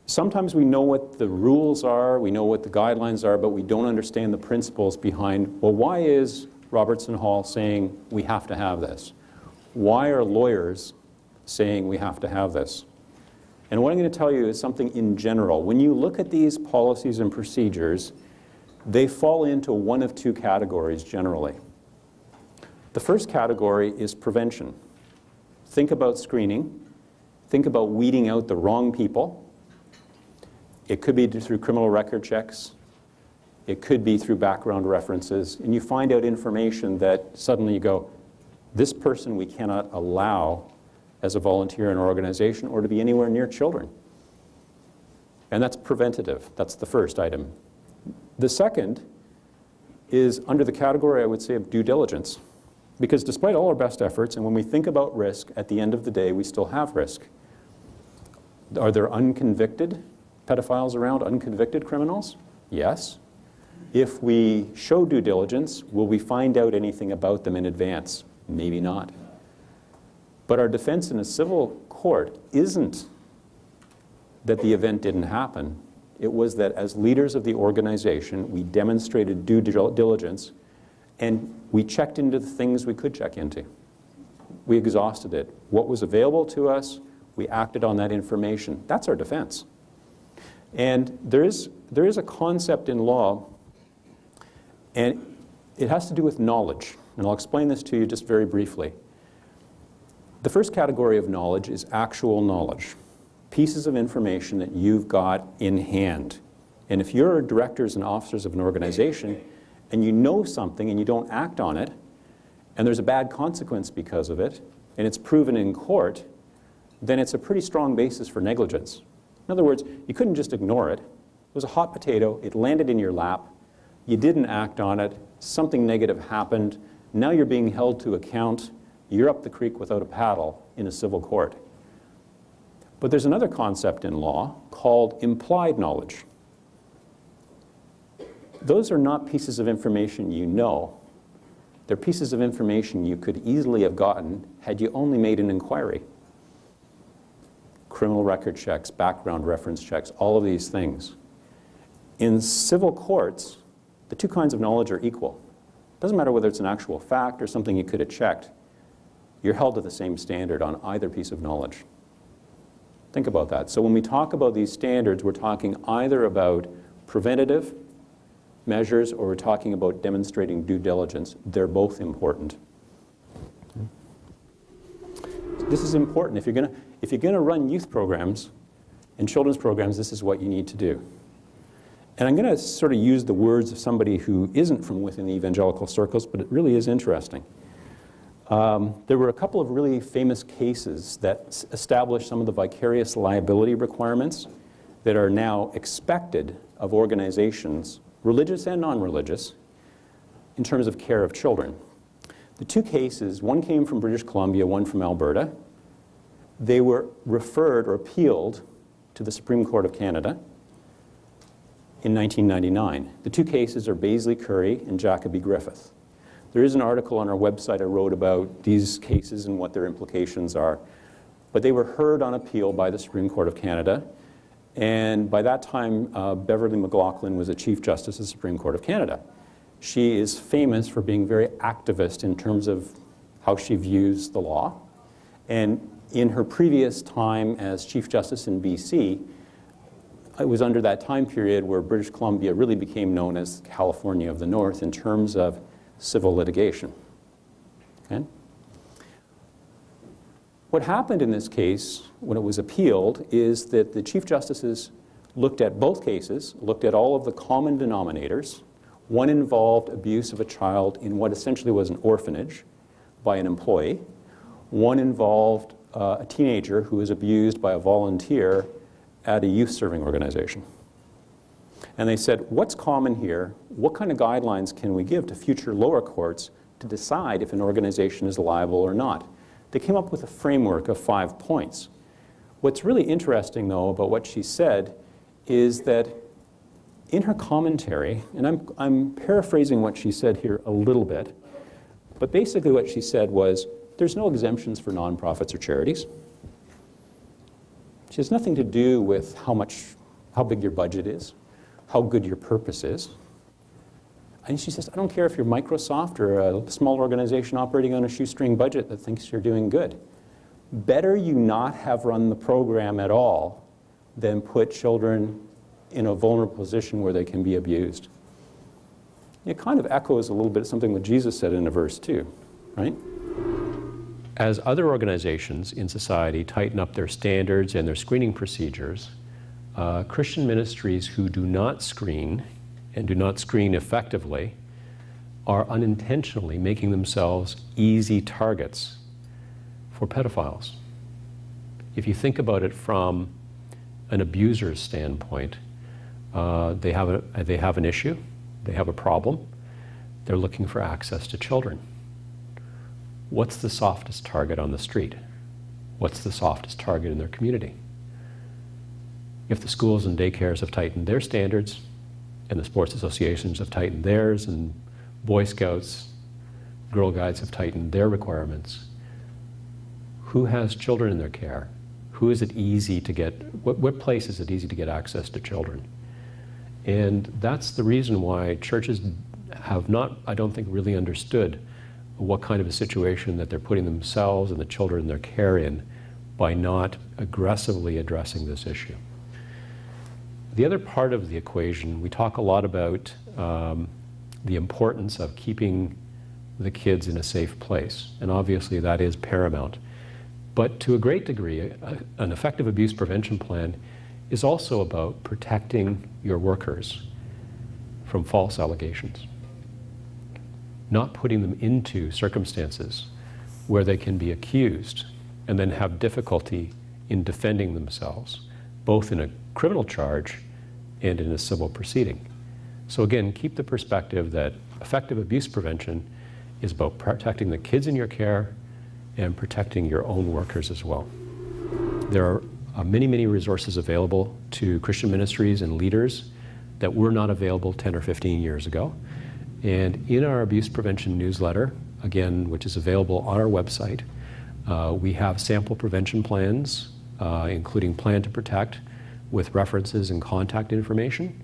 Sometimes we know what the rules are, we know what the guidelines are, but we don't understand the principles behind, well, why is Robertson Hall saying we have to have this? Why are lawyers saying we have to have this? And what I'm going to tell you is something in general. When you look at these policies and procedures, they fall into one of two categories generally. The first category is prevention. Think about screening. Think about weeding out the wrong people. It could be through criminal record checks. It could be through background references. And you find out information that suddenly you go, this person we cannot allow as a volunteer in our organization or to be anywhere near children. And that's preventative. That's the first item. The second is under the category, I would say, of due diligence. Because despite all our best efforts, and when we think about risk, at the end of the day, we still have risk. Are there unconvicted pedophiles around, unconvicted criminals? Yes. If we show due diligence, will we find out anything about them in advance? Maybe not. But our defense in a civil court isn't that the event didn't happen. It was that as leaders of the organization, we demonstrated due diligence and we checked into the things we could check into. We exhausted it. What was available to us, we acted on that information. That's our defense. And there is a concept in law, and it has to do with knowledge. And I'll explain this to you just very briefly. The first category of knowledge is actual knowledge. Pieces of information that you've got in hand. And if you're directors and officers of an organization and you know something and you don't act on it, and there's a bad consequence because of it, and it's proven in court, then it's a pretty strong basis for negligence. In other words, you couldn't just ignore it. It was a hot potato, it landed in your lap, you didn't act on it, something negative happened, now you're being held to account, you're up the creek without a paddle in a civil court. But there's another concept in law called implied knowledge. Those are not pieces of information you know. They're pieces of information you could easily have gotten had you only made an inquiry. Criminal record checks, background reference checks, all of these things. In civil courts, the two kinds of knowledge are equal. It doesn't matter whether it's an actual fact or something you could have checked. You're held to the same standard on either piece of knowledge. Think about that. So when we talk about these standards, we're talking either about preventative measures or we're talking about demonstrating due diligence. They're both important. This is important. If you're going to run youth programs and children's programs, this is what you need to do. And I'm going to sort of use the words of somebody who isn't from within the evangelical circles, but it really is interesting. There were a couple of really famous cases that established some of the vicarious liability requirements that are now expected of organizations, religious and non-religious, in terms of care of children. The two cases, one came from British Columbia, one from Alberta. They were referred or appealed to the Supreme Court of Canada in 1999. The two cases are Baisley Curry and Jacoby Griffith. There is an article on our website I wrote about these cases and what their implications are. But they were heard on appeal by the Supreme Court of Canada. And by that time, Beverly McLaughlin was a Chief Justice of the Supreme Court of Canada. She is famous for being very activist in terms of how she views the law. And in her previous time as Chief Justice in BC, it was under that time period where British Columbia really became known as California of the North in terms of civil litigation. Okay? What happened in this case when it was appealed is that the Chief Justices looked at both cases, looked at all of the common denominators. One involved abuse of a child in what essentially was an orphanage by an employee. One involved a teenager who was abused by a volunteer at a youth serving organization. And they said, what's common here? What kind of guidelines can we give to future lower courts to decide if an organization is liable or not? They came up with a framework of 5 points. What's really interesting, though, about what she said is that in her commentary, and I'm paraphrasing what she said here a little bit, but basically what she said was, there's no exemptions for nonprofits or charities. She has nothing to do with how big your budget is, how good your purpose is. And she says, I don't care if you're Microsoft or a small organization operating on a shoestring budget that thinks you're doing good. Better you not have run the program at all than put children in a vulnerable position where they can be abused. It kind of echoes a little bit something what Jesus said in a verse 2, right? As other organizations in society tighten up their standards and their screening procedures, Christian ministries who do not screen and do not screen effectively are unintentionally making themselves easy targets for pedophiles. If you think about it from an abuser's standpoint, they have an issue, they have a problem, they're looking for access to children. What's the softest target on the street? What's the softest target in their community? If the schools and daycares have tightened their standards, and the sports associations have tightened theirs, and Boy Scouts, Girl Guides have tightened their requirements, who has children in their care? Who is it easy to get, what place is it easy to get access to children? And that's the reason why churches have not, I don't think, really understood what kind of a situation that they're putting themselves and the children in their care in by not aggressively addressing this issue. The other part of the equation, we talk a lot about the importance of keeping the kids in a safe place, and obviously that is paramount. But to a great degree, an effective abuse prevention plan is also about protecting your workers from false allegations, not putting them into circumstances where they can be accused and then have difficulty in defending themselves, both in a criminal charge and in a civil proceeding. So again, keep the perspective that effective abuse prevention is about protecting the kids in your care and protecting your own workers as well. There are many, many resources available to Christian ministries and leaders that were not available 10 or 15 years ago. And in our abuse prevention newsletter, again, which is available on our website, we have sample prevention plans, including Plan to Protect, with references and contact information.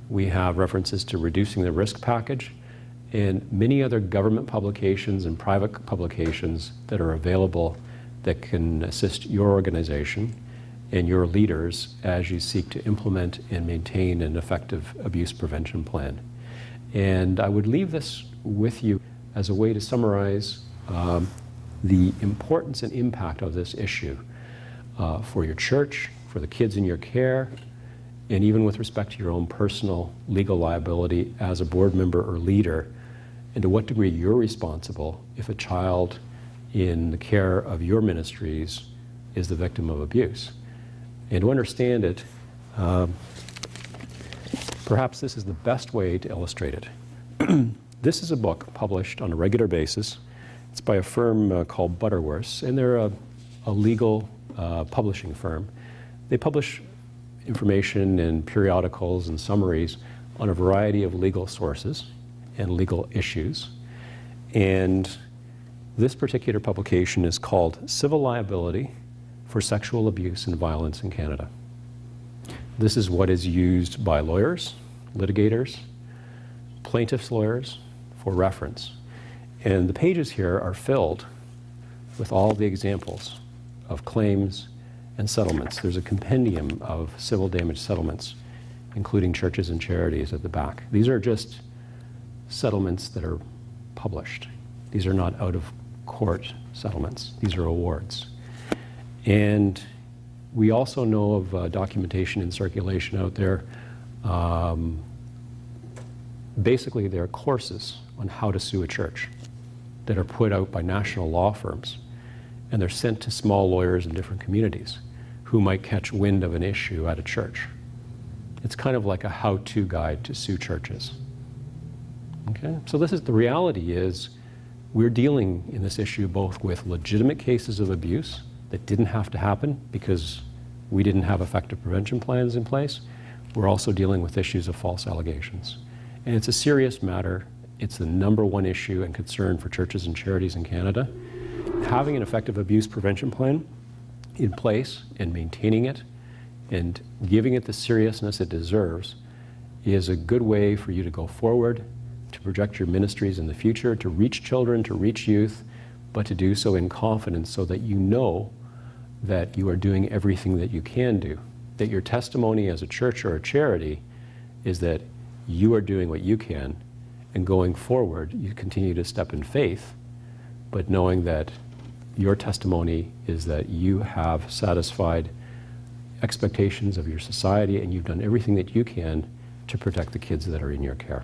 We have references to Reducing the Risk package, and many other government publications and private publications that are available that can assist your organization and your leaders as you seek to implement and maintain an effective abuse prevention plan. And I would leave this with you as a way to summarize the importance and impact of this issue for your church, for the kids in your care, and even with respect to your own personal legal liability as a board member or leader, and to what degree you're responsible if a child in the care of your ministries is the victim of abuse. And to understand it, perhaps this is the best way to illustrate it. This is a book published on a regular basis. It's by a firm called Butterworths, and they're a legal publishing firm. They publish information and periodicals and summaries on a variety of legal sources and legal issues. And this particular publication is called Civil Liability for Sexual Abuse and Violence in Canada. This is what is used by lawyers, litigators, plaintiffs' lawyers for reference. And the pages here are filled with all the examples of claims and settlements. There's a compendium of civil damage settlements, including churches and charities at the back. These are just settlements that are published. These are not out-of-court settlements. These are awards. And we also know of documentation in circulation out there. Basically, there are courses on how to sue a church that are put out by national law firms, and they're sent to small lawyers in different communities who might catch wind of an issue at a church. It's kind of like a how-to guide to sue churches. Okay? So this is, the reality is, we're dealing in this issue both with legitimate cases of abuse that didn't have to happen because we didn't have effective prevention plans in place. We're also dealing with issues of false allegations. And it's a serious matter. It's the #1 issue and concern for churches and charities in Canada. Having an effective abuse prevention plan in place and maintaining it and giving it the seriousness it deserves is a good way for you to go forward, to project your ministries in the future, to reach children, to reach youth, but to do so in confidence so that you know that you are doing everything that you can do. That your testimony as a church or a charity is that you are doing what you can, and going forward, you continue to step in faith, but knowing that your testimony is that you have satisfied expectations of your society and you've done everything that you can to protect the kids that are in your care.